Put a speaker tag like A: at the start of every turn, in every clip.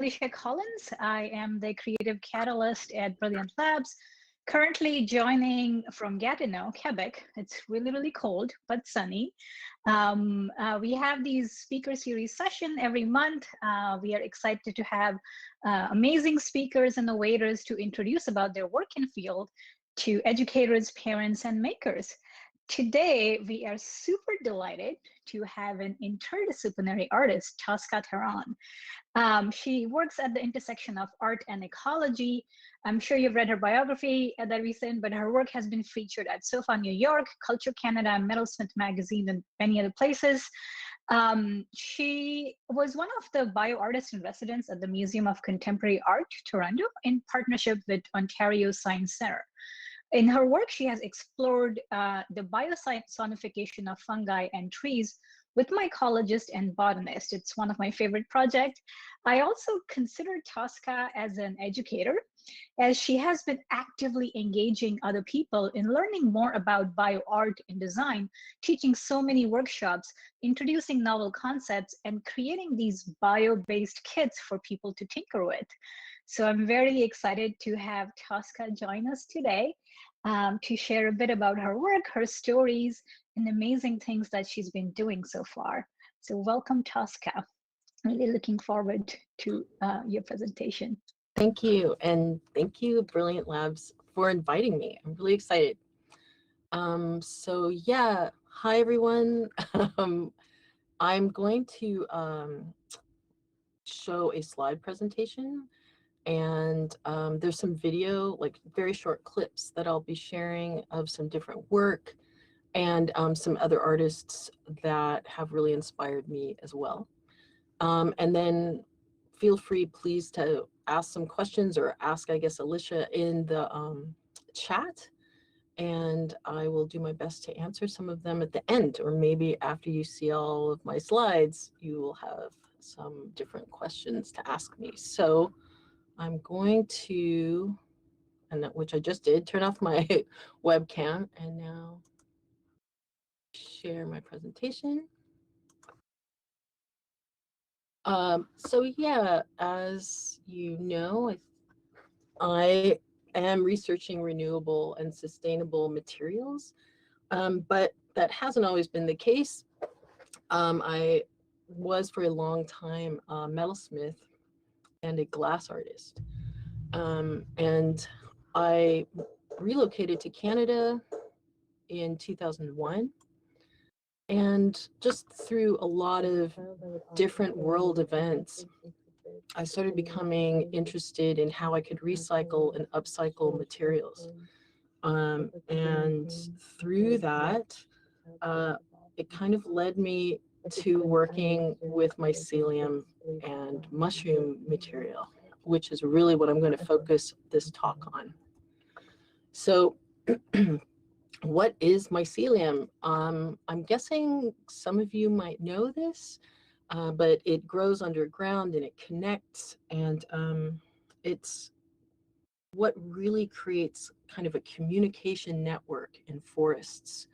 A: Alicia Collins. I am the creative catalyst at Brilliant Labs, currently joining from Gatineau, Quebec. It's really, really cold, but sunny. We have these speaker series session every month. We are excited to have amazing speakers and innovators to introduce about their work and field to educators, parents, and makers. Today, we are super delighted to have an interdisciplinary artist, Tosca Teran. She works at the intersection of art and ecology. I'm sure you've read her biography that we sent, but her work has been featured at SOFA New York, Culture Canada, Metalsmith Magazine, and many other places. She was one of the bio artists in residence at the Museum of Contemporary Art, Toronto, in partnership with Ontario Science Centre. In her work, she has explored the biosonification of fungi and trees with mycologists and botanists. It's one of my favorite projects. I also consider Tosca as an educator, as she has been actively engaging other people in learning more about bioart and design, teaching so many workshops, introducing novel concepts, and creating these bio-based kits for people to tinker with. So I'm very excited to have Tosca join us today to share a bit about her work, her stories, and amazing things that she's been doing so far. So welcome, Tosca. Really looking forward to your presentation.
B: Thank you, and thank you, Brilliant Labs, for inviting me. I'm really excited. So yeah, hi everyone. I'm going to show a slide presentation, and there's some video, like very short clips that I'll be sharing of some different work and some other artists that have really inspired me as well. And then feel free, please, to ask some questions or ask, I guess, Alicia in the chat, and I will do my best to answer some of them at the end, or maybe after you see all of my slides, you will have some different questions to ask me. So I'm going to, which I just did, turn off my webcam and now share my presentation. So yeah, as you know, I am researching renewable and sustainable materials, but that hasn't always been the case. I was for a long time a metalsmith and a glass artist. And I relocated to Canada in 2001. And just through a lot of different world events, I started becoming interested in how I could recycle and upcycle materials. And through that, it kind of led me to working with mycelium and mushroom material, which is really what I'm going to focus this talk on. So what is mycelium? I'm guessing some of you might know this, but it grows underground and it connects, and it's what really creates kind of a communication network in forests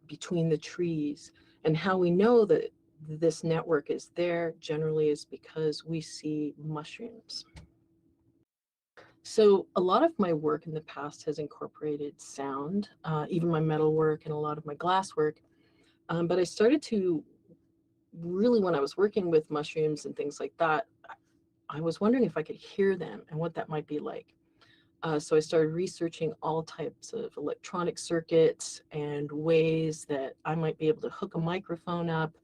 B: between the trees. And how we know that this network is there generally is because we see mushrooms. So a lot of my work in the past has incorporated sound, even my metal work and a lot of my glass work. But I started to really, when I was working with mushrooms and things like that, I was wondering if I could hear them and what that might be like. So I started researching all types of electronic circuits and ways that I might be able to hook a microphone up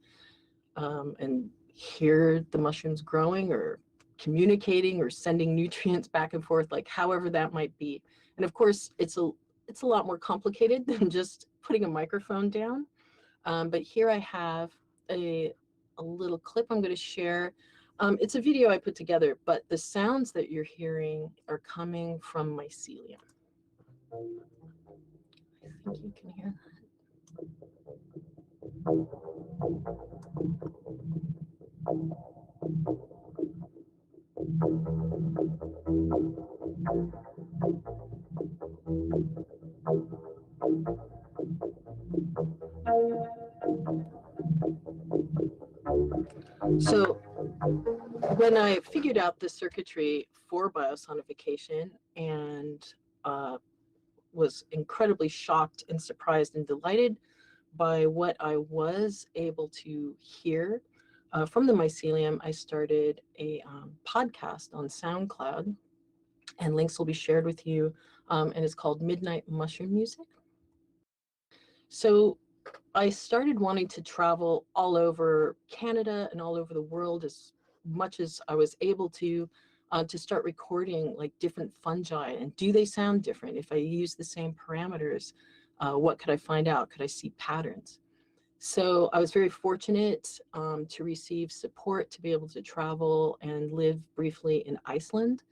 B: and hear the mushrooms growing or communicating or sending nutrients back and forth, like however that might be. And of course, it's a lot more complicated than just putting a microphone down. But here I have a little clip I'm going to share. It's a video I put together, but the sounds that you're hearing are coming from mycelium. I think you can hear So when I figured out the circuitry for biosonification and was incredibly shocked and surprised and delighted by what I was able to hear from the mycelium. I started a podcast on SoundCloud, and links will be shared with you, and it's called Midnight Mushroom Music. So I started wanting to travel all over Canada and all over the world as much as I was able to start recording like different fungi, and do they sound different? If I use the same parameters, what could I find out? Could I see patterns? So I was very fortunate to receive support to be able to travel and live briefly in Iceland.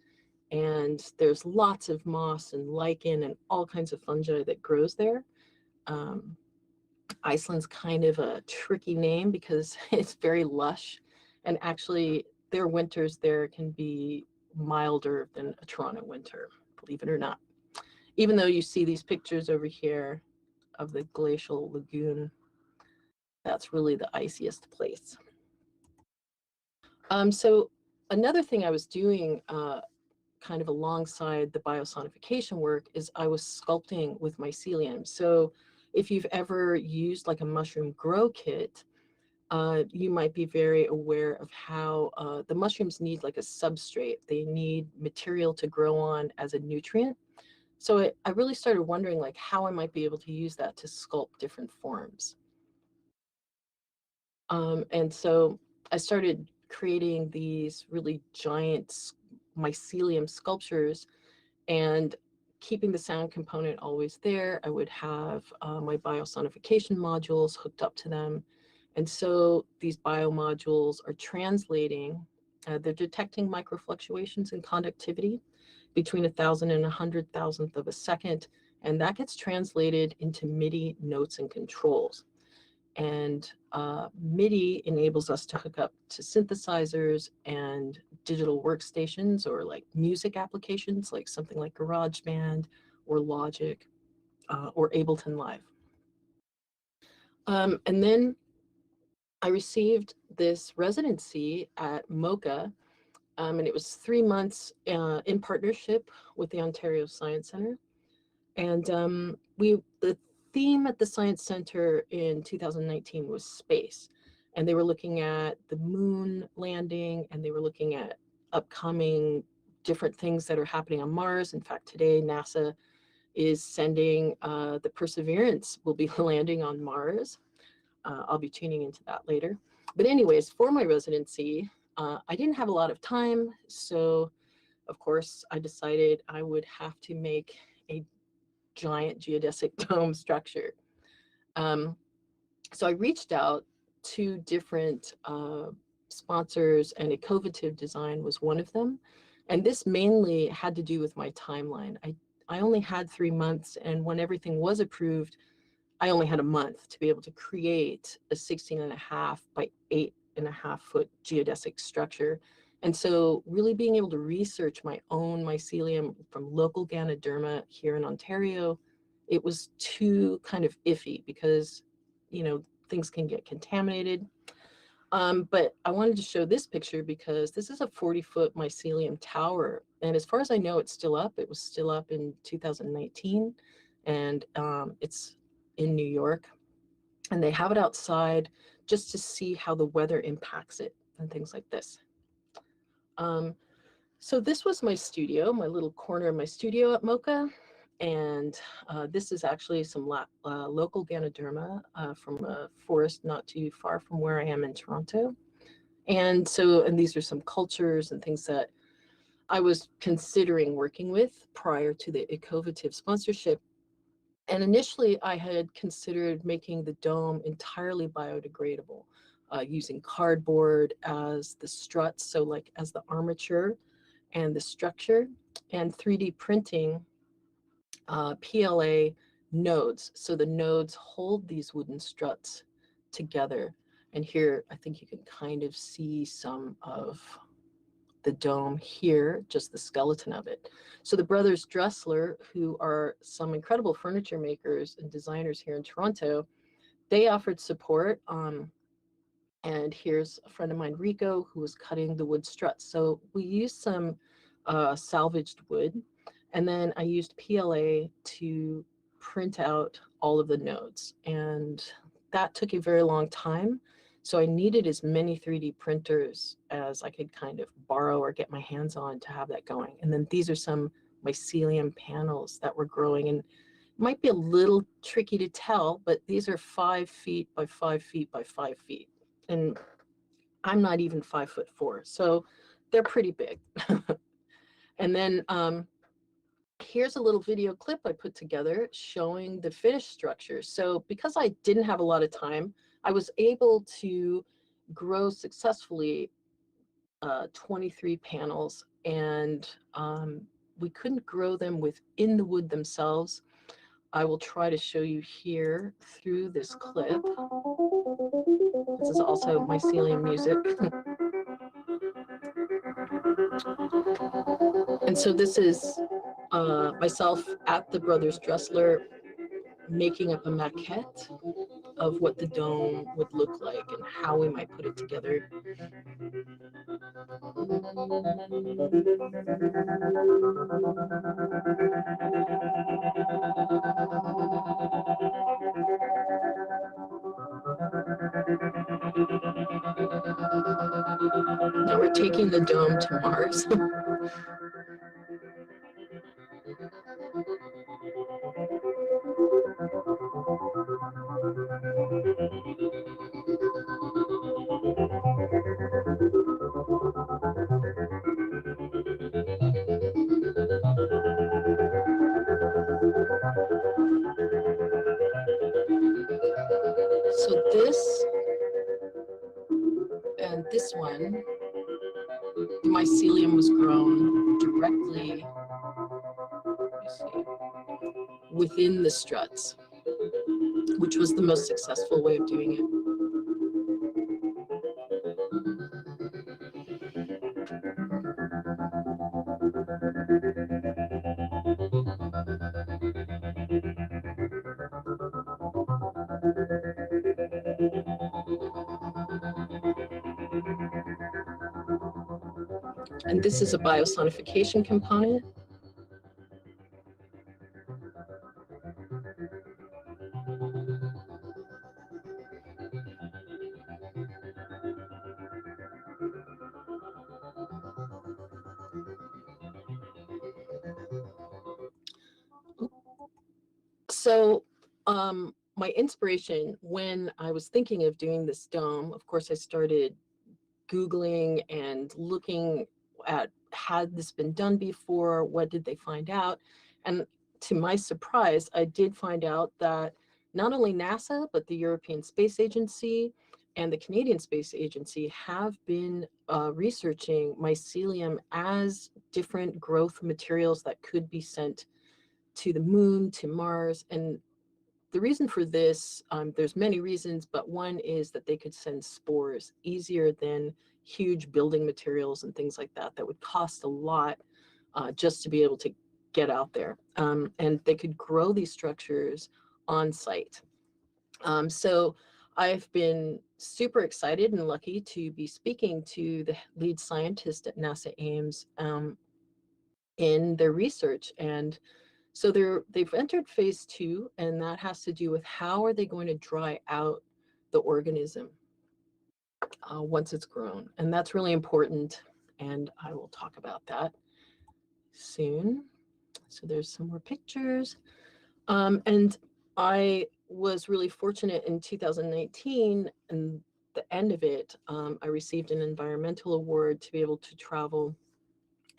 B: And there's lots of moss and lichen and all kinds of fungi that grows there. Iceland's kind of a tricky name because it's very lush, and actually their winters there can be milder than a Toronto winter, believe it or not. Even though you see these pictures over here of the glacial lagoon, that's really the iciest place. So another thing I was doing kind of alongside the biosonification work is I was sculpting with mycelium. So if you've ever used like a mushroom grow kit, you might be very aware of how the mushrooms need like a substrate. They need material to grow on as a nutrient. So I really started wondering like how I might be able to use that to sculpt different forms. And so I started creating these really giant mycelium sculptures and keeping the sound component always there. I would have my biosonification modules hooked up to them. And so these biomodules are translating, they're detecting microfluctuations in conductivity between 1,000 and 100,000th of a second. And that gets translated into MIDI notes and controls. And MIDI enables us to hook up to synthesizers and digital workstations or like music applications, like something like GarageBand or Logic or Ableton Live. And then I received this residency at MOCA, and it was 3 months in partnership with the Ontario Science Centre. And the theme at the Science Centre in 2019 was space. And they were looking at the moon landing, and they were looking at upcoming different things that are happening on Mars. In fact, today, NASA is sending the Perseverance will be landing on Mars. I'll be tuning into that later. But anyways, for my residency, I didn't have a lot of time. So, of course, I decided I would have to make a giant geodesic dome structure. So I reached out to different sponsors, and Ecovative Design was one of them. And this mainly had to do with my timeline. I only had 3 months, and when everything was approved, I only had a month to be able to create a 16.5 by 8.5 foot geodesic structure. And so really being able to research my own mycelium from local Ganoderma here in Ontario, it was too kind of iffy because, you know, things can get contaminated. But I wanted to show this picture because this is a 40-foot mycelium tower. And as far as I know, it's still up. It was still up in 2019. And it's in New York. And they have it outside just to see how the weather impacts it and things like this. So this was my studio, my little corner of my studio at MOCA. And this is actually some local Ganoderma from a forest not too far from where I am in Toronto. And these are some cultures and things that I was considering working with prior to the Ecovative sponsorship. And initially I had considered making the dome entirely biodegradable, using cardboard as the struts, so like as the armature and the structure, and 3D printing PLA nodes. So the nodes hold these wooden struts together. And here, I think you can kind of see some of the dome here, just the skeleton of it. So the brothers Dressler, who are some incredible furniture makers and designers here in Toronto, they offered support And here's a friend of mine, Rico, who was cutting the wood struts. So we used some salvaged wood, and then I used PLA to print out all of the nodes. And that took a very long time. So I needed as many 3D printers as I could kind of borrow or get my hands on to have that going. And then these are some mycelium panels that were growing, and it might be a little tricky to tell, but these are 5 feet by 5 feet by 5 feet. And I'm not even 5'4", so they're pretty big. And then here's a little video clip I put together showing the finished structure. So because I didn't have a lot of time, I was able to grow successfully 23 panels, and we couldn't grow them within the wood themselves. I will try to show you here through this clip. This is also mycelium music. And so this is myself at the Brothers Dressler making up a maquette of what the dome would look like and how we might put it together. Now we're taking the dome to Mars. So this and this one, the mycelium was grown directly within the struts, which was the most successful way of doing it. And this is a biosonification component. So my inspiration when I was thinking of doing this dome, of course, I started Googling and looking at, had this been done before? What did they find out? And to my surprise, I did find out that not only NASA, but the European Space Agency and the Canadian Space Agency have been researching mycelium as different growth materials that could be sent to the moon, to Mars. And the reason for this, there's many reasons, but one is that they could send spores easier than huge building materials and things like that would cost a lot just to be able to get out there. And they could grow these structures on site. So I've been super excited and lucky to be speaking to the lead scientist at NASA Ames in their research. And so they've entered phase 2, and that has to do with how are they going to dry out the organism once it's grown. And that's really important, and I will talk about that soon. So there's some more pictures. And I was really fortunate in 2019, and the end of it, I received an environmental award to be able to travel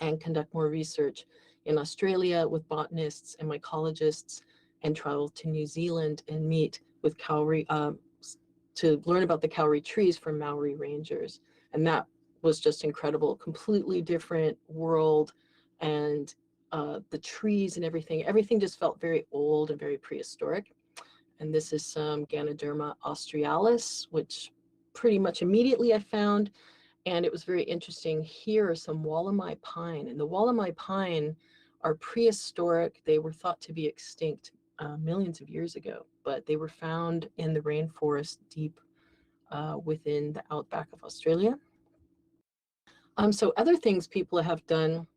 B: and conduct more research in Australia with botanists and mycologists, and travel to New Zealand and meet with Kauri to learn about the Kauri trees from Māori rangers. And that was just incredible, completely different world. And the trees and everything just felt very old and very prehistoric. And this is some Ganoderma australis, which pretty much immediately I found. And it was very interesting. Here are some Wollemi pine, and the Wollemi pine are prehistoric. They were thought to be extinct millions of years ago, but they were found in the rainforest deep within the outback of Australia. So other things people have done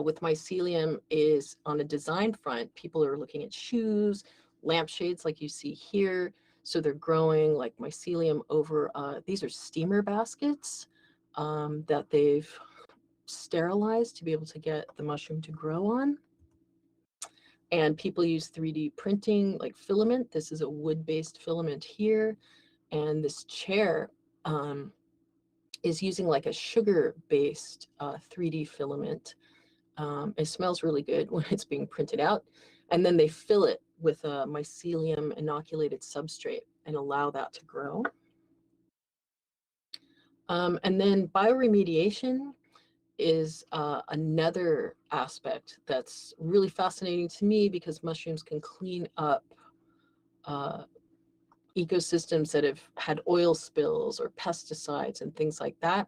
B: with mycelium is on a design front, people are looking at shoes, lampshades like you see here. So they're growing like mycelium over, these are steamer baskets that they've sterilized to be able to get the mushroom to grow on. And people use 3D printing like filament. This is a wood-based filament here. And this chair is using like a sugar-based 3D filament. It smells really good when it's being printed out. And then they fill it with a mycelium inoculated substrate and allow that to grow. And then bioremediation is another aspect that's really fascinating to me, because mushrooms can clean up ecosystems that have had oil spills or pesticides and things like that.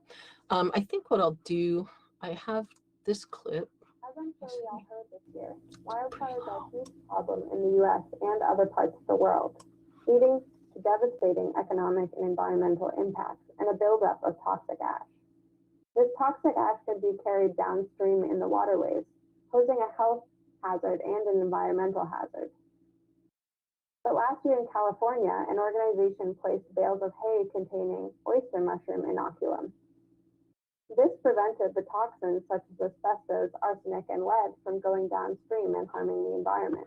B: I think what I'll do, I have this clip.
C: As I'm sure we all heard this year, wildfires are a huge problem in the U.S. and other parts of the world, leading to devastating economic and environmental impacts and a buildup of toxic ash. This toxic ash could be carried downstream in the waterways, posing a health hazard and an environmental hazard. But last year in California, an organization placed bales of hay containing oyster mushroom inoculum. This prevented the toxins such as asbestos, arsenic, and lead from going downstream and harming the environment.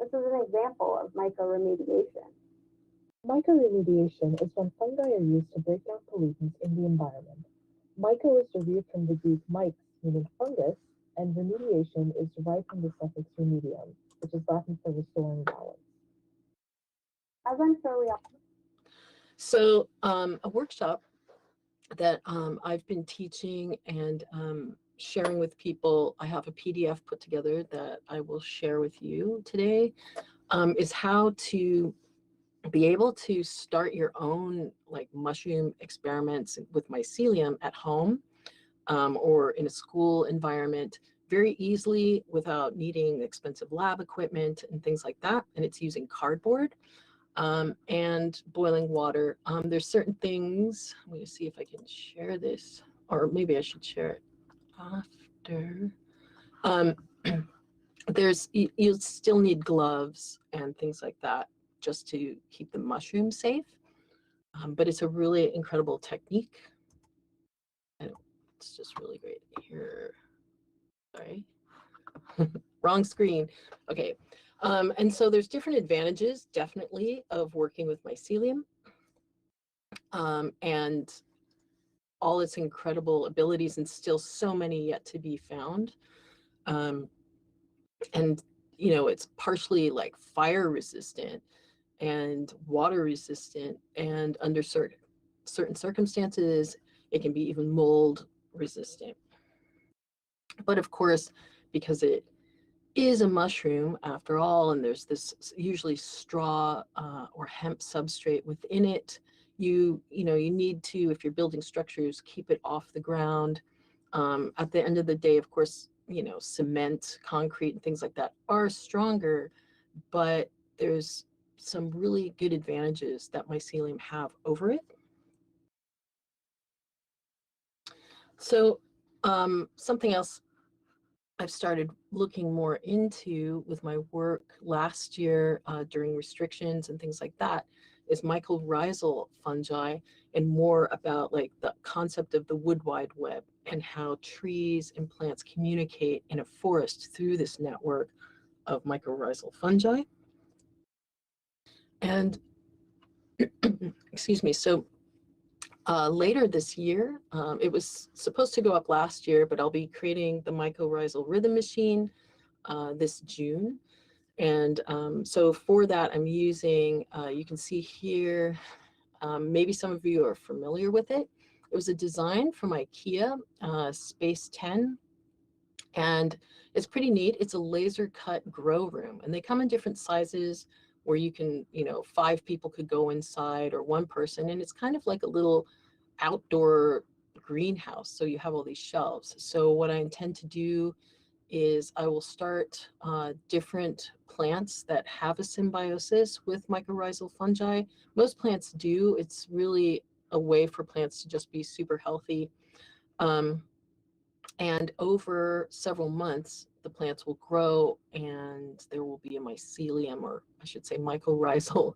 C: This is an example of mycoremediation.
D: Mycoremediation is when fungi are used to break down pollutants in the environment. Myco is derived from the Greek myx, meaning fungus, and remediation is derived from the suffix remedium, which is Latin for restoring balance.
C: As I'm sure we all...
B: So a workshop that I've been teaching and sharing with people, I have a PDF put together that I will share with you today, is how to be able to start your own like mushroom experiments with mycelium at home or in a school environment very easily without needing expensive lab equipment and things like that. And it's using cardboard and boiling water. There's certain things, I'm going to see if I can share this, or maybe I should share it after. You'll still need gloves and things like that just to keep the mushroom safe. But it's a really incredible technique. It's just really great here. Sorry, wrong screen. Okay. And so there's different advantages, definitely, of working with mycelium and all its incredible abilities, and still so many yet to be found. And, you know, it's partially like fire resistant and water resistant, and under certain circumstances, it can be even mold resistant. But of course, because it is a mushroom after all, and there's this usually straw or hemp substrate within it, you need to, if you're building structures, keep it off the ground. At the end of the day, of course, cement, concrete, and things like that are stronger, but there's some really good advantages that mycelium have over it. So something else I've started looking more into with my work last year during restrictions and things like that is mycorrhizal fungi, and more about like the concept of the wood wide web and how trees and plants communicate in a forest through this network of mycorrhizal fungi. And excuse me, so later this year, it was supposed to go up last year, but I'll be creating the mycorrhizal rhythm machine this June. And so for that, I'm using, you can see here, maybe some of you are familiar with it. It was a design from IKEA, Space 10. And it's pretty neat. It's a laser cut grow room, and they come in different sizes where you can, 5 people could go inside or 1 person. And it's kind of like a little outdoor greenhouse. So you have all these shelves. So what I intend to do is I will start different plants that have a symbiosis with mycorrhizal fungi. Most plants do. It's really a way for plants to just be super healthy. And over several months, the plants will grow and there will be a mycelium, or I should say mycorrhizal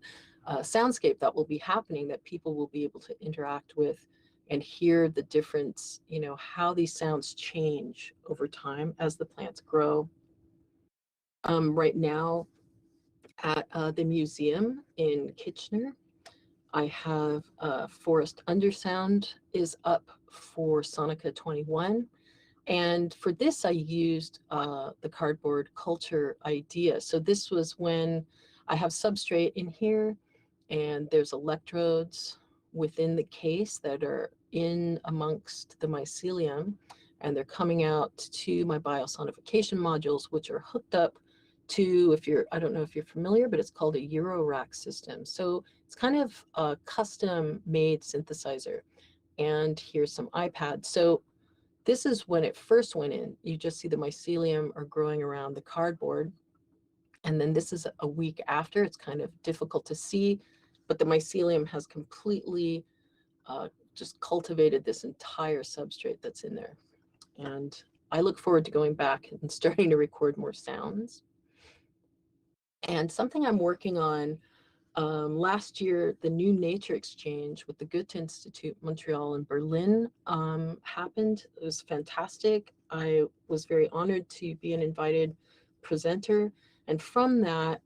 B: soundscape that will be happening that people will be able to interact with and hear the difference, you know, how these sounds change over time as the plants grow. Right now at the museum in Kitchener, I have Forest Undersound is up for Sonica 21. And for this, I used the cardboard culture idea. So this was when I have substrate in here, and there's electrodes within the case that are in amongst the mycelium, and they're coming out to my biosonification modules, which are hooked up to, I don't know if you're familiar, but it's called a Euro rack system. So it's kind of a custom made synthesizer. And here's some iPads. So this is when it first went in. You just see the mycelium are growing around the cardboard. And then this is a week after. It's kind of difficult to see, but the mycelium has completely just cultivated this entire substrate that's in there. And I look forward to going back and starting to record more sounds. And something I'm working on, last year, the New Nature Exchange with the Goethe Institute, Montreal and Berlin happened. It was fantastic. I was very honored to be an invited presenter. And from that,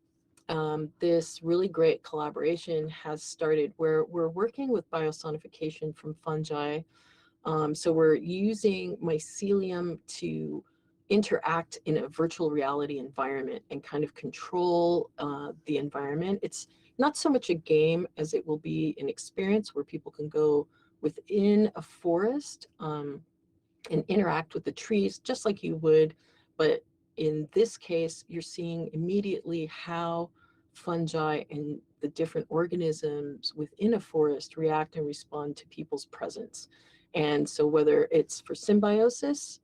B: this really great collaboration has started where we're working with biosonification from fungi. So we're using mycelium to interact in a virtual reality environment and kind of control the environment. It's not so much a game as it will be an experience where people can go within a forest and interact with the trees just like you would. But in this case, you're seeing immediately how fungi and the different organisms within a forest react and respond to people's presence. And so whether it's for symbiosis,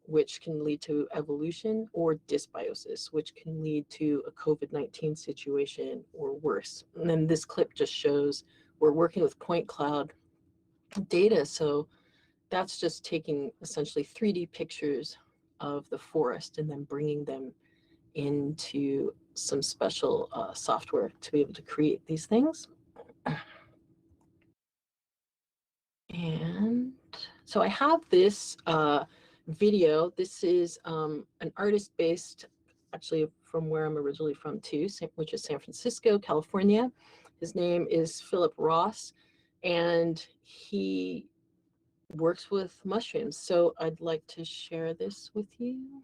B: which can lead to evolution, or dysbiosis, which can lead to a COVID-19 situation or worse. And then this clip just shows we're working with point cloud data. So that's just taking essentially 3D pictures of the forest and then bringing them into some special software to be able to create these things. And so I have this video. This is an artist-based, actually from where I'm originally from too, which is San Francisco, California. His name is Philip Ross, and he works with mushrooms. So I'd like to share this with you.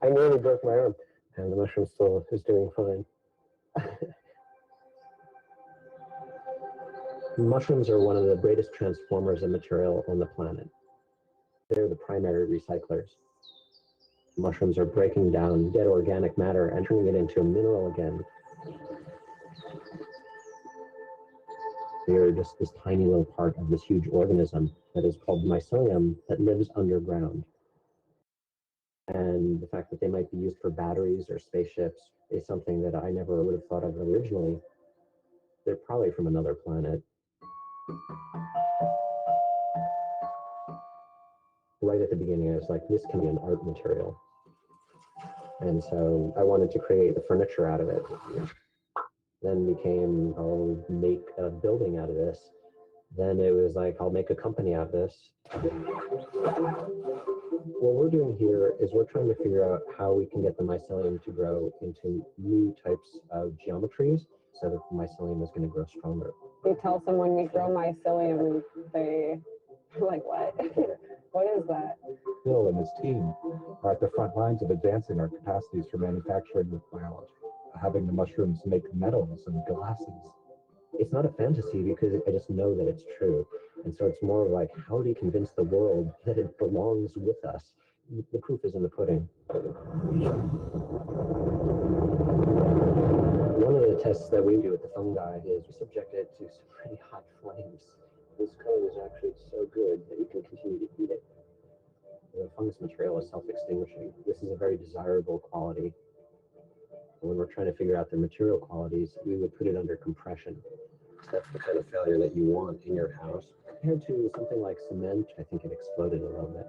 E: I nearly broke my arm, and the mushroom still is doing fine. Mushrooms are one of the greatest transformers of material on the planet. They're the primary recyclers. Mushrooms are breaking down dead organic matter and turning it into a mineral again. They're just this tiny little part of this huge organism that is called mycelium that lives underground. And the fact that they might be used for batteries or spaceships is something that I never would have thought of originally. They're probably from another planet. Right at the beginning, I was like, this can be an art material. And so I wanted to create the furniture out of it. Then became, I'll make a building out of this. Then it was like, I'll make a company out of this. What we're doing here is we're trying to figure out how we can get the mycelium to grow into new types of geometries so that the mycelium is going to grow stronger.
C: You tell someone you grow mycelium, they like, what? What is that?
F: Bill and his team are at the front lines of advancing our capacities for manufacturing with biology, having the mushrooms make metals and glasses.
E: It's not a fantasy because I just know that it's true. And so it's more like, how do you convince the world that it belongs with us? the proof is in the pudding. One of the tests that we do with the fungi is we subject it to some pretty hot flames. This color is actually so good that you can continue to eat it. The fungus material is self-extinguishing. This is a very desirable quality. When we're trying to figure out the material qualities, we would put it under compression. That's the kind of failure that you want in your house. Compared to something like cement, I think it exploded a little bit.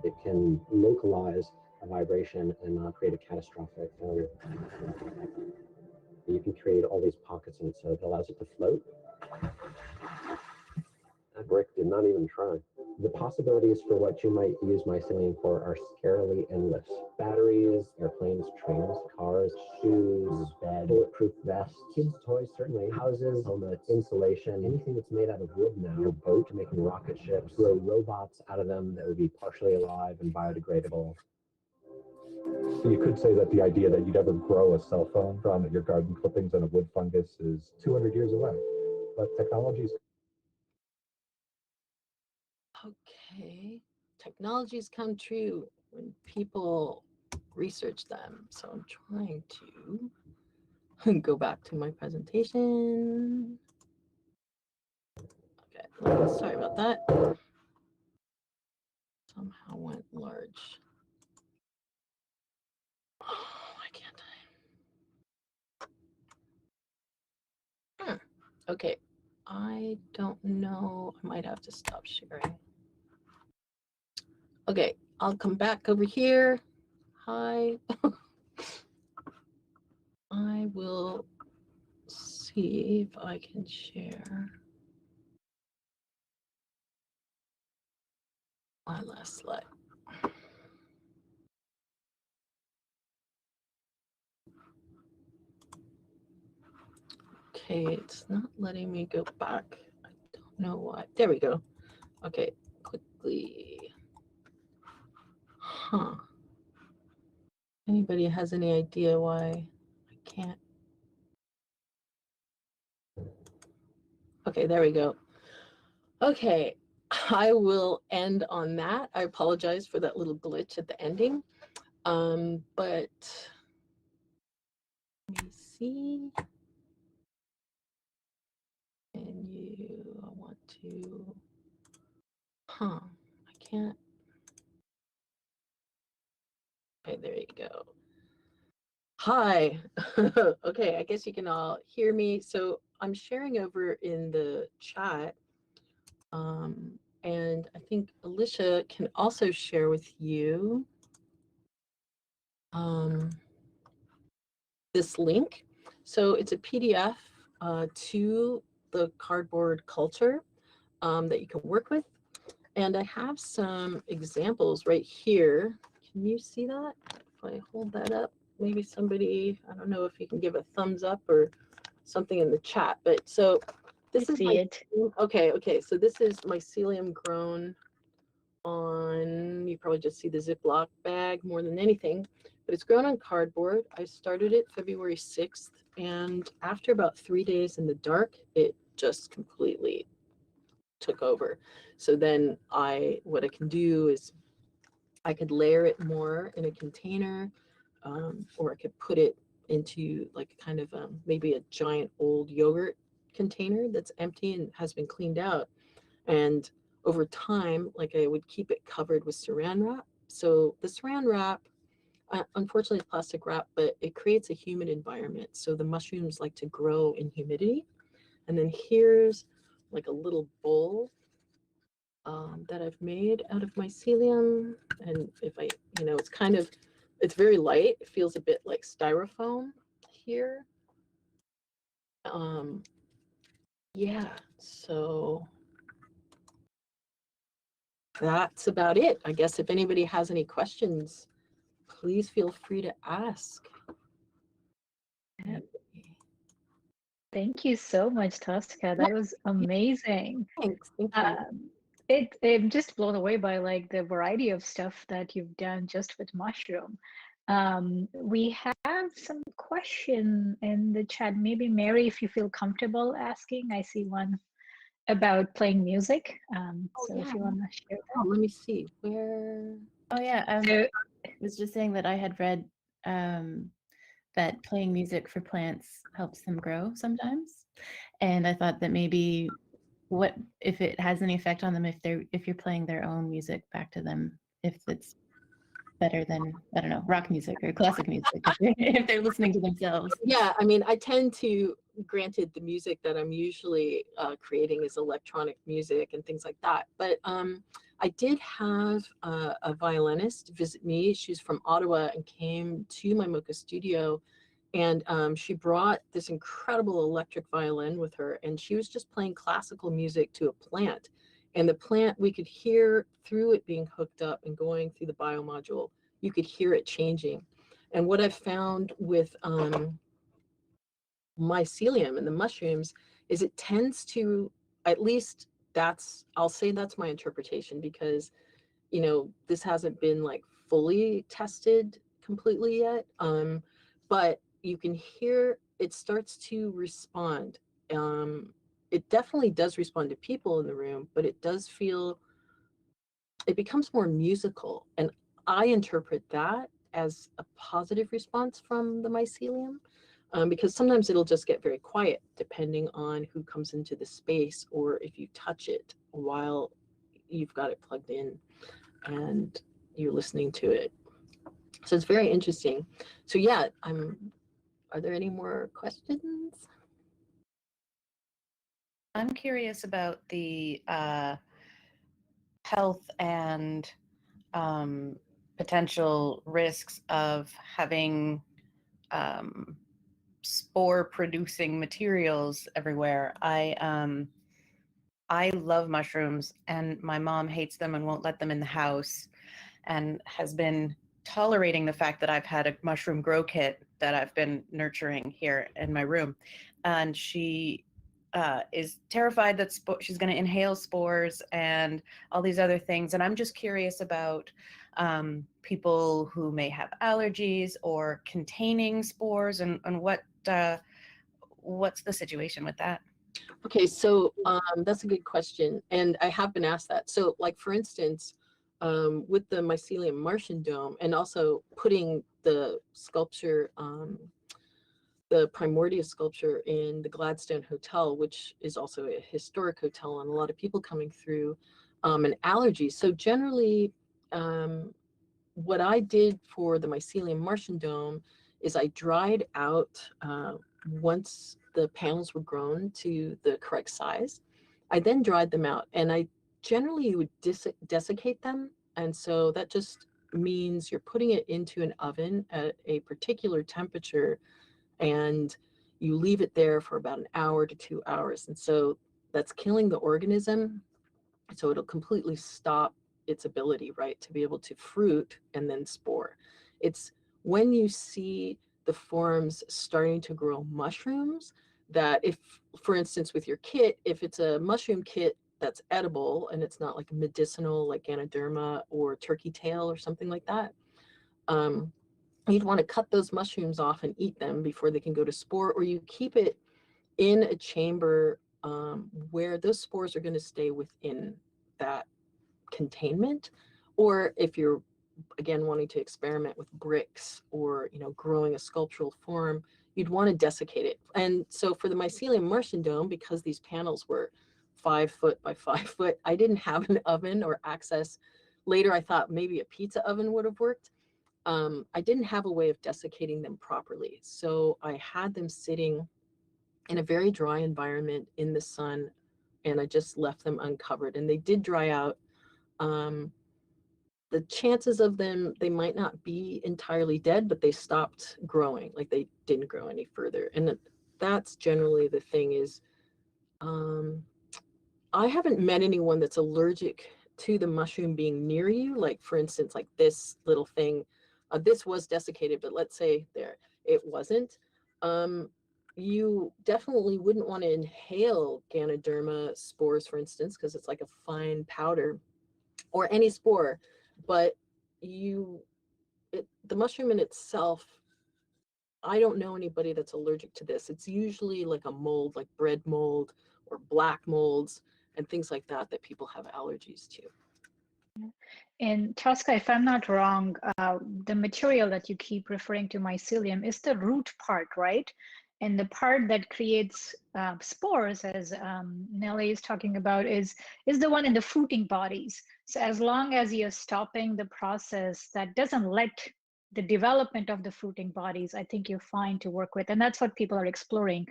E: It can localize a vibration and not create a catastrophic failure. You can create all these pockets in it, so it allows it to float. That brick did not even try. The possibilities for what you might use mycelium for are scarily endless. Batteries, airplanes, trains, cars, shoes, bed, bulletproof vests, kids' toys, certainly, houses, helmets, insulation, anything that's made out of wood now. Your boat, making rocket ships, grow robots out of them that would be partially alive and biodegradable.
F: So you could say that the idea that you'd ever grow a cell phone from your garden clippings and a wood fungus is 200 years away. But technologies.
B: Okay, technologies come true when people research them. So I'm trying to go back to my presentation. Okay, sorry about that. Somehow went large. Oh, why can't I? Okay, I don't know. I might have to stop sharing. Okay, I'll come back over here. Hi. I will see if I can share my last slide. Okay, it's not letting me go back. I don't know why. There we go. Okay, quickly. Huh. Anybody has any idea why I can't? Okay, there we go. Okay, I will end on that. I apologize for that little glitch at the ending. But let me see. And I want to, I can't. Okay, there you go. Hi. Okay, I guess you can all hear me. So I'm sharing over in the chat. And I think Alicia can also share with you this link. So it's a PDF to the cardboard culture that you can work with. And I have some examples right here. Can you see that? If I hold that up, maybe somebody, I don't know if you can give a thumbs up or something in the chat. But so this is okay. So this is mycelium grown on, you probably just see the Ziploc bag more than anything, but it's grown on cardboard. I started it February 6th, and after about 3 days in the dark, it just completely took over. So then what I can do is I could layer it more in a container, or I could put it into like kind of maybe a giant old yogurt container that's empty and has been cleaned out. And over time, like I would keep it covered with saran wrap. So the saran wrap, unfortunately, it's plastic wrap, but it creates a humid environment. So the mushrooms like to grow in humidity. And then here's like a little bowl that I've made out of mycelium. And if I, it's kind of, it's very light. It feels a bit like styrofoam here. Yeah, so that's about it. I guess if anybody has any questions, please feel free to ask.
A: Thank you so much, Tosca. That was amazing.
B: Thanks. Thank you.
A: I'm just blown away by like the variety of stuff that you've done just with mushroom. We have some question in the chat. Maybe Mary, if you feel comfortable asking, I see one about playing music.
B: Oh,
A: So
B: yeah.
A: if you want to share
B: Oh, let me see where.
G: Oh yeah,
A: that.
G: I was just saying that I had read that playing music for plants helps them grow sometimes, and I thought that maybe what if it has any effect on them if you're playing their own music back to them, if it's better than, I don't know, rock music or classic music if they're listening to themselves.
B: Yeah, I mean, I tend to, granted, the music that I'm usually creating is electronic music and things like that. But I did have a violinist visit me. She's from Ottawa and came to my MOCA studio. And she brought this incredible electric violin with her. And she was just playing classical music to a plant. And the plant, we could hear through it being hooked up and going through the biomodule, you could hear it changing. And what I've found with mycelium and the mushrooms is it tends to, at least I'll say that's my interpretation, because, you know, this hasn't been like fully tested completely yet. But you can hear it starts to respond. It definitely does respond to people in the room, but it becomes more musical. And I interpret that as a positive response from the mycelium, because sometimes it'll just get very quiet depending on who comes into the space or if you touch it while you've got it plugged in and you're listening to it. So it's very interesting. So yeah, are there any more questions?
G: I'm curious about the health and potential risks of having spore-producing materials everywhere. I love mushrooms, and my mom hates them and won't let them in the house, and has been tolerating the fact that I've had a mushroom grow kit that I've been nurturing here in my room. And she is terrified that she's going to inhale spores and all these other things. And I'm just curious about people who may have allergies or containing spores, and what's the situation with that?
B: Okay, so that's a good question, and I have been asked that. So, like, for instance, with the Mycelium Martian dome, and also putting the sculpture, the Primordia sculpture in the Gladstone Hotel, which is also a historic hotel, and a lot of people coming through, and allergies. So generally, what I did for the Mycelium Martian dome is I dried out once the panels were grown to the correct size. I then dried them out, and I generally would desiccate them. And so that just means you're putting it into an oven at a particular temperature, and you leave it there for about an hour to 2 hours. And so that's killing the organism. So it'll completely stop its ability, right, to be able to fruit and then spore. It's when you see the forms starting to grow mushrooms that, if, for instance, with your kit, if it's a mushroom kit that's edible and it's not like medicinal, like Ganoderma or turkey tail or something like that, you'd want to cut those mushrooms off and eat them before they can go to spore, or you keep it in a chamber where those spores are going to stay within that containment. Or if you're, again, wanting to experiment with bricks or, you know, growing a sculptural form, you'd want to desiccate it. And so for the Mycelium Martian dome, because these panels were 5 foot by 5 foot, I didn't have an oven or access. Later, I thought maybe a pizza oven would have worked. I didn't have a way of desiccating them properly. So I had them sitting in a very dry environment in the sun, and I just left them uncovered, and they did dry out. The chances of them, they might not be entirely dead, but they stopped growing, like they didn't grow any further. And that's generally the thing is, I haven't met anyone that's allergic to the mushroom being near you. Like, for instance, like this little thing, this was desiccated, but let's say there, it wasn't. You definitely wouldn't want to inhale Ganoderma spores, for instance, because it's like a fine powder, or any spore. But the mushroom in itself, I don't know anybody that's allergic to this. It's usually like a mold, like bread mold or black molds. and things like that that people have allergies to.
A: And Tosca, if I'm not wrong, the material that you keep referring to, mycelium, is the root part, right? And the part that creates spores, as Nelly is talking about, is the one in the fruiting bodies. So as long as you're stopping the process that doesn't let the development of the fruiting bodies, I think you're fine to work with. And that's what people are exploring,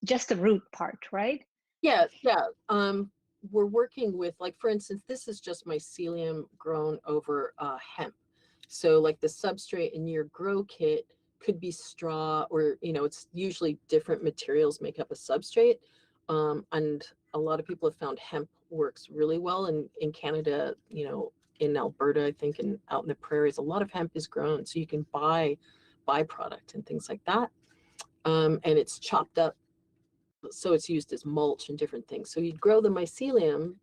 A: just the root part, right?
B: Yeah. We're working with, like, for instance, this is just mycelium grown over hemp. So like the substrate in your grow kit could be straw, or, you know, it's usually different materials make up a substrate. And a lot of people have found hemp works really well in Canada, you know, in Alberta, I think, and out in the prairies, a lot of hemp is grown. So you can buy byproduct and things like that. And it's chopped up, so it's used as mulch and different things. So you'd grow the mycelium,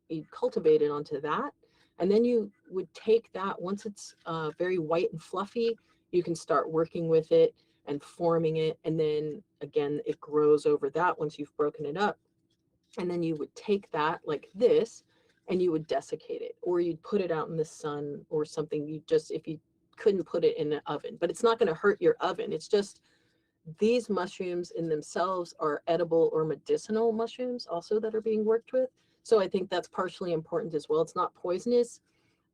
B: you'd cultivate it onto that, and then you would take that, once it's very white and fluffy, you can start working with it and forming it. And then again, it grows over that once you've broken it up. And then you would take that like this, and you would desiccate it, or you'd put it out in the sun or something. You just, if you couldn't put it in an oven, but it's not going to hurt your oven. It's just, these mushrooms in themselves are edible or medicinal mushrooms also that are being worked with. So I think that's partially important as well. It's not poisonous.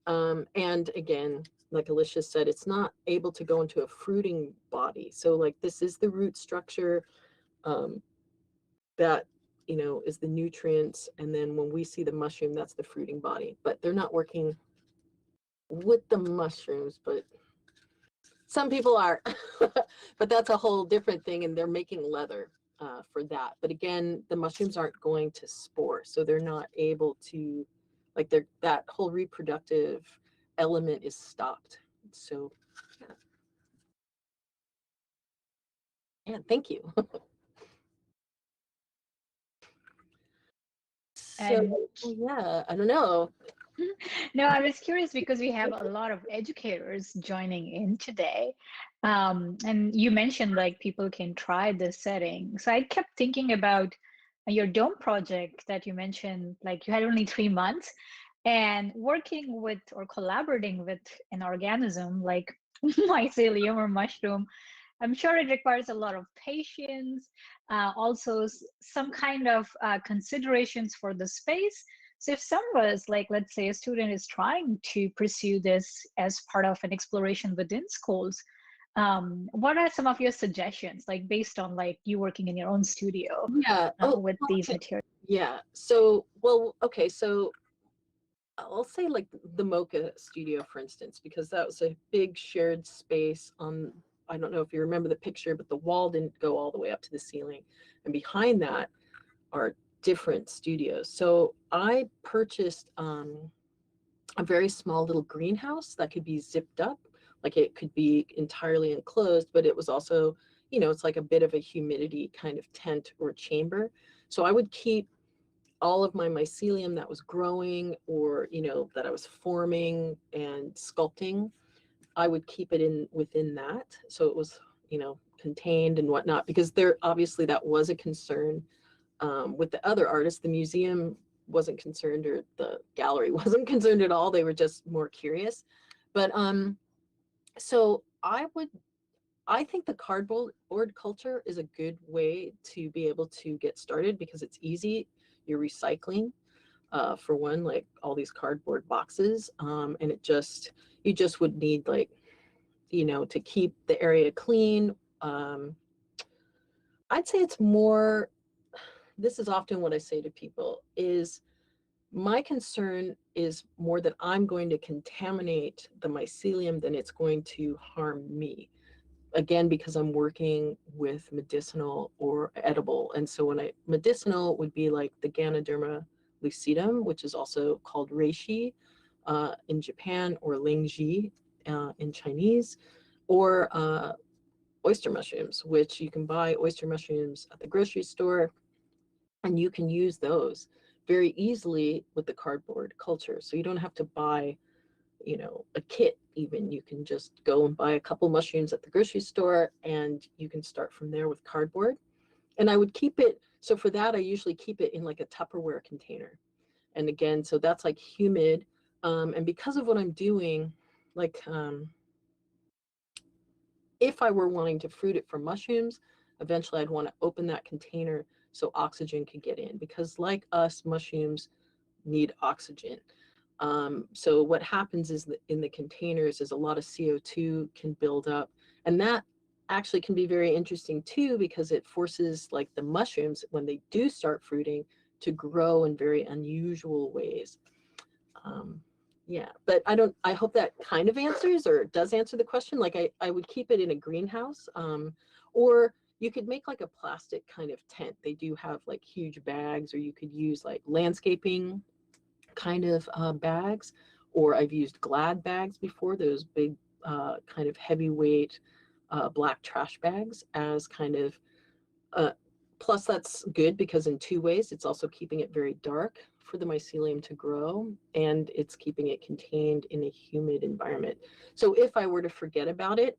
B: And again, like Alicia said, it's not able to go into a fruiting body. So like this is the root structure that, you know, is the nutrients. And then when we see the mushroom, that's the fruiting body. But they're not working with the mushrooms, but some people are. But that's a whole different thing, and they're making leather for that. But again, the mushrooms aren't going to spore, so they're not able to, like, that whole reproductive element is stopped. So yeah, thank you. So yeah, I don't know.
A: No, I was curious because we have a lot of educators joining in today. And you mentioned like people can try this setting. So I kept thinking about your dome project that you mentioned, like you had only 3 months, and working with or collaborating with an organism like mycelium or mushroom. I'm sure it requires a lot of patience, also some kind of considerations for the space. So if some of us, like let's say a student is trying to pursue this as part of an exploration within schools, what are some of your suggestions, like based on like you working in your own studio with these materials?
B: Yeah, so, well, okay, so I'll say like the MOCA studio, for instance, because that was a big shared space on, I don't know if you remember the picture, but the wall didn't go all the way up to the ceiling. And behind that are different studios. So I purchased a very small little greenhouse that could be zipped up, like it could be entirely enclosed, but it was also, you know, it's like a bit of a humidity kind of tent or chamber. So I would keep all of my mycelium that was growing, or, you know, that I was forming and sculpting, I would keep it in within that. So it was, you know, contained and whatnot, because there, obviously that was a concern with the other artists. The museum wasn't concerned, or the gallery wasn't concerned at all. They were just more curious. But so I think the cardboard culture is a good way to be able to get started, because it's easy. You're recycling, for one, like all these cardboard boxes, and you just would need, like, you know, to keep the area clean. I'd say it's more, this is often what I say to people, is my concern is more that I'm going to contaminate the mycelium than it's going to harm me. Again, because I'm working with medicinal or edible. And so medicinal would be like the Ganoderma lucidum, which is also called reishi in Japan, or lingji in Chinese, or oyster mushrooms, which you can buy oyster mushrooms at the grocery store, and you can use those very easily with the cardboard culture. So you don't have to buy, you know, a kit even. You can just go and buy a couple mushrooms at the grocery store, and you can start from there with cardboard. And I would keep it, so for that, I usually keep it in like a Tupperware container. And again, so that's like humid. And because of what I'm doing, like if I were wanting to fruit it for mushrooms, eventually I'd want to open that container so oxygen could get in, because like us, mushrooms need oxygen. So what happens is that in the containers is a lot of CO2 can build up, and that actually can be very interesting too, because it forces like the mushrooms, when they do start fruiting, to grow in very unusual ways. Yeah, but I hope that kind of answers or does answer the question. Like I would keep it in a greenhouse, or you could make like a plastic kind of tent. They do have like huge bags, or you could use like landscaping kind of bags, or I've used Glad bags before, those big kind of heavyweight black trash bags as kind of, plus that's good because in two ways, it's also keeping it very dark for the mycelium to grow, and it's keeping it contained in a humid environment. So if I were to forget about it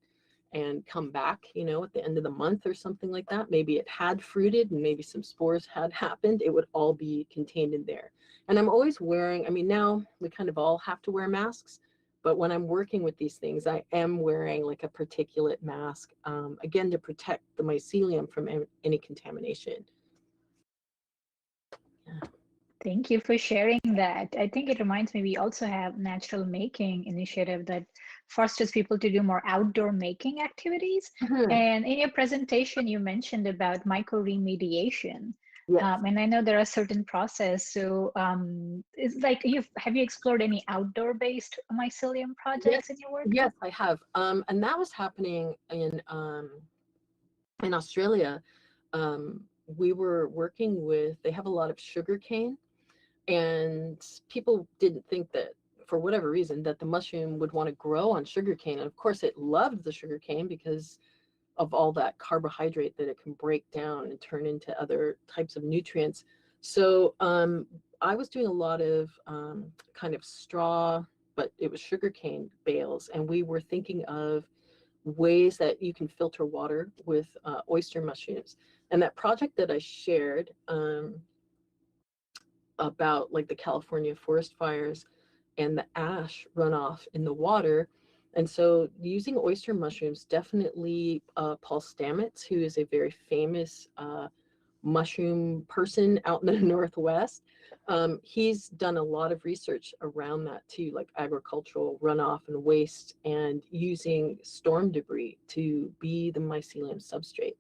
B: and come back, you know, at the end of the month or something like that, maybe it had fruited and maybe some spores had happened, it would all be contained in there. And I'm always wearing, I mean, now we kind of all have to wear masks, but when I'm working with these things, I am wearing like a particulate mask, again, to protect the mycelium from any contamination. Yeah.
A: Thank you for sharing that. I think it reminds me, we also have Natural Making initiative that fosters people to do more outdoor making activities. And in your presentation, you mentioned about mycoremediation.
B: Yes.
A: And I know there are certain process. So it's like, have you explored any outdoor-based mycelium projects in your work?
B: Yes, I have. And that was happening in Australia. We were working with, they have a lot of sugarcane, and people didn't think that, for whatever reason, that the mushroom would want to grow on sugarcane. And of course, it loved the sugarcane because of all that carbohydrate that it can break down and turn into other types of nutrients. So I was doing a lot of kind of straw, but it was sugarcane bales, and we were thinking of ways that you can filter water with oyster mushrooms. And that project that I shared about like the California forest fires and the ash runoff in the water. And so using oyster mushrooms, definitely Paul Stamets, who is a very famous mushroom person out in the Northwest, he's done a lot of research around that too, like agricultural runoff and waste, and using storm debris to be the mycelium substrate.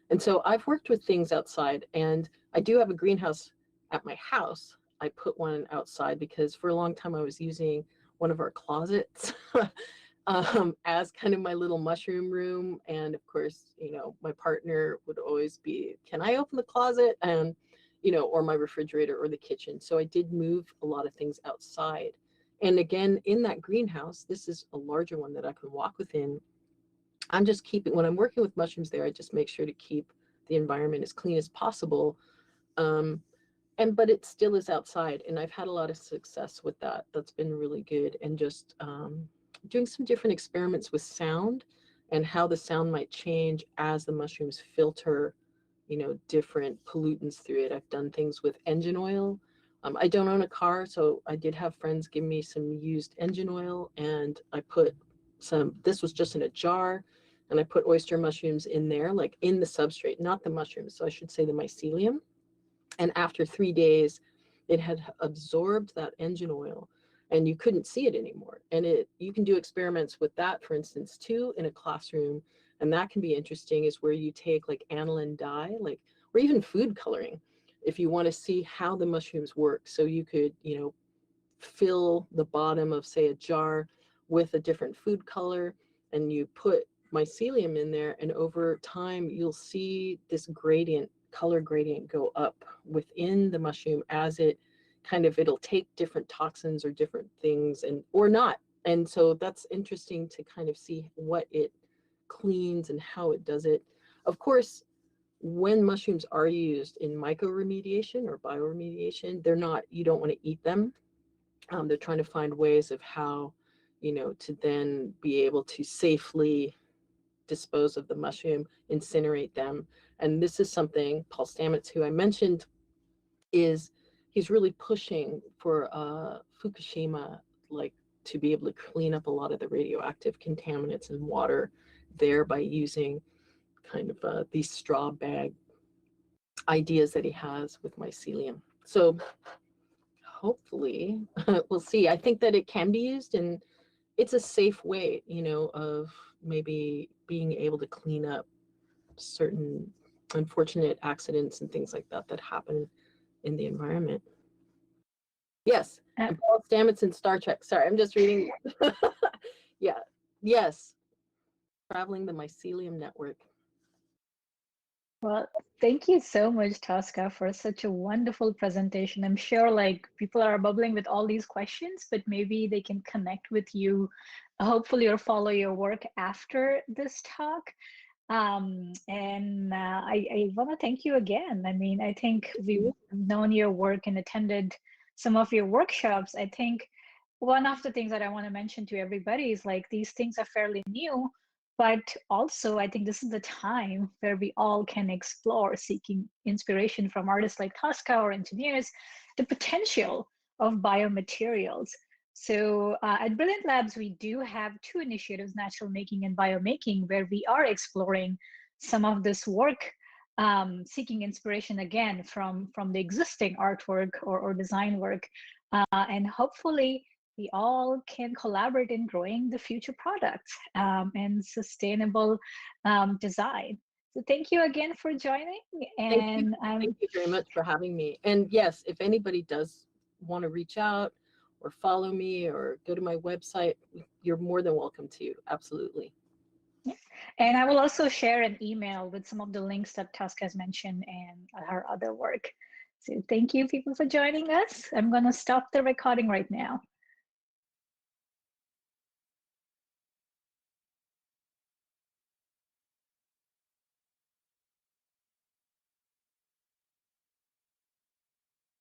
B: And so I've worked with things outside, and I do have a greenhouse at my house. I put one outside because for a long time I was using one of our closets as kind of my little mushroom room. And of course, you know, my partner would always be, can I open the closet? And, you know, or my refrigerator or the kitchen. So I did move a lot of things outside. And again, in that greenhouse, this is a larger one that I can walk within. I'm just keeping, when I'm working with mushrooms there, I just make sure to keep the environment as clean as possible. But it still is outside, and I've had a lot of success with that. That's been really good. And just doing some different experiments with sound and how the sound might change as the mushrooms filter, you know, different pollutants through it. I've done things with engine oil. I don't own a car, so I did have friends give me some used engine oil, and I put some, this was just in a jar, and I put oyster mushrooms in there, like in the substrate, not the mushrooms. So I should say the mycelium. And after 3 days, it had absorbed that engine oil, and you couldn't see it anymore. And you can do experiments with that, for instance, too, in a classroom. And that can be interesting, is where you take like aniline dye, like, or even food coloring, if you want to see how the mushrooms work. So you could, you know, fill the bottom of, say, a jar with a different food color, and you put mycelium in there, and over time you'll see this gradient, color gradient, go up within the mushroom as it kind of, it'll take different toxins or different things, and or not. And so that's interesting to kind of see what it cleans and how it does it. Of course, when mushrooms are used in mycoremediation or bioremediation, they're not, you don't want to eat them. They're trying to find ways of how, you know, to then be able to safely dispose of the mushroom, incinerate them. And this is something Paul Stamets, who I mentioned, is he's really pushing for Fukushima, like to be able to clean up a lot of the radioactive contaminants in water there by using kind of these straw bag ideas that he has with mycelium. So hopefully we'll see. I think that it can be used, and it's a safe way, you know, of maybe being able to clean up certain unfortunate accidents and things like that that happen in the environment. Yes, and Paul Stamets in Star Trek. Sorry, I'm just reading. Yeah, yes, traveling the mycelium network.
A: Well, thank you so much, Tosca, for such a wonderful presentation. I'm sure like people are bubbling with all these questions, but maybe they can connect with you, hopefully, or follow your work after this talk. I want to thank you again. I mean, I think we've known your work and attended some of your workshops. I think one of the things that I want to mention to everybody is like these things are fairly new, but also I think this is the time where we all can explore, seeking inspiration from artists like Tosca or engineers, the potential of biomaterials. So at Brilliant Labs, we do have two initiatives, Natural Making and Biomaking, where we are exploring some of this work, seeking inspiration again from the existing artwork or design work. And hopefully we all can collaborate in growing the future products and sustainable design. So thank you again for joining. And
B: thank you very much for having me. And yes, if anybody does want to reach out or follow me or go to my website, you're more than welcome to. Absolutely.
A: Yeah. And I will also share an email with some of the links that Tosca has mentioned and her other work. So thank you people for joining us. I'm going to stop the recording right now.